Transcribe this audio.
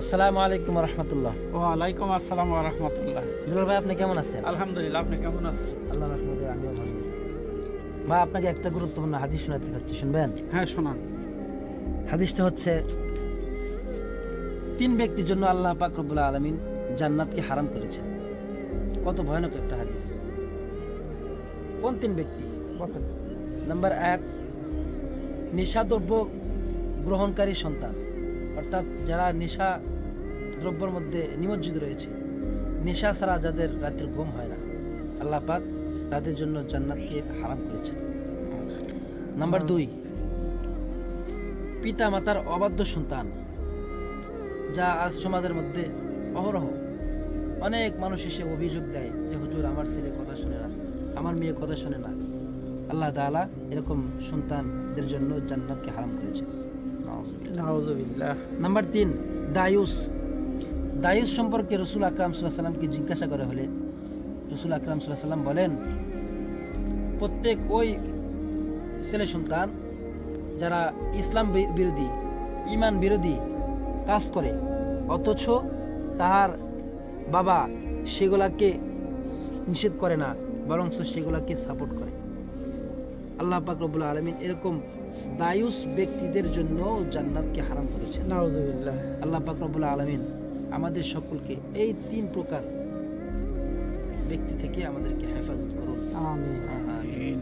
আসসালামু আলাইকুম রহমতুল্লাহ। ওয়ালাইকুম আসসালাম ওয়া রাহমাতুল্লাহ। দুলাল ভাই, আপনি কেমন আছেন? আলহামদুলিল্লাহ, আপনি কেমন আছেন? আল্লাহ রহমতে আমিও ভালো আছি। ভাই, আপনাকে একটা গুরুত্বপূর্ণ হাদিস শোনাতে চাচ্ছি, শুনবেন? হ্যাঁ, শোনান। হাদিসটা হচ্ছে, 3 ব্যক্তির জন্য আল্লাহ পাক রব্বুল আলামিন জান্নাতকে হারাম করেছেন। কত ভয়ানক একটা হাদিস! কোন 3 ব্যক্তি? বলেন। নাম্বার 1, নেশাদ্রব্য গ্রহণকারী সন্তান, অর্থাৎ যারা নেশা দ্রব্যের মধ্যে নিমজ্জিত রয়েছে, নেশা ছাড়া যাদের রাতের ঘুম হয় না, আল্লাহ পাক তাদের জন্য জান্নাতকে হারাম করেছেন। নাম্বার 2, পিতা মাতার অবাধ্য সন্তান, যা আজ সমাজের মধ্যে অহরহ অনেক মানুষ এসে অভিযোগ দেয় যে হুজুর, আমার ছেলে কথা শুনে না, আমার মেয়ে কথা শুনে না। আল্লাহ তাআলা এরকম সন্তানদের জন্য জান্নাতকে হারাম করেছেন। নাউযুবিল্লাহ। নাম্বার 3, দায়ুস। দায়ুস সম্পর্কে রসুল আকরাম সাল্লাল্লাহু আলাইহি সাল্লামকে জিজ্ঞাসা করা হলে রসুল আকরাম সাল্লাল্লাহু আলাইহি সাল্লাম বলেন, প্রত্যেক ওই ছেলে সন্তান যারা ইসলাম বিরোধী, ঈমান বিরোধী কাজ করে, অথচ তাহার বাবা সেগুলাকে নিষেধ করে না, বরং সেগুলাকে সাপোর্ট করে। আল্লাহ পাক রব্বুল আলামিন এরকম দায়ুস ব্যক্তিদের জন্য জান্নাতকে হারাম করেছেন। নাউযুবিল্লাহ। আল্লাহ পাক রব্বুল আলামিন আমাদের সকলকে এই 3 প্রকার ব্যক্তি থেকে আমাদেরকে হেফাজত করুন। আমিন।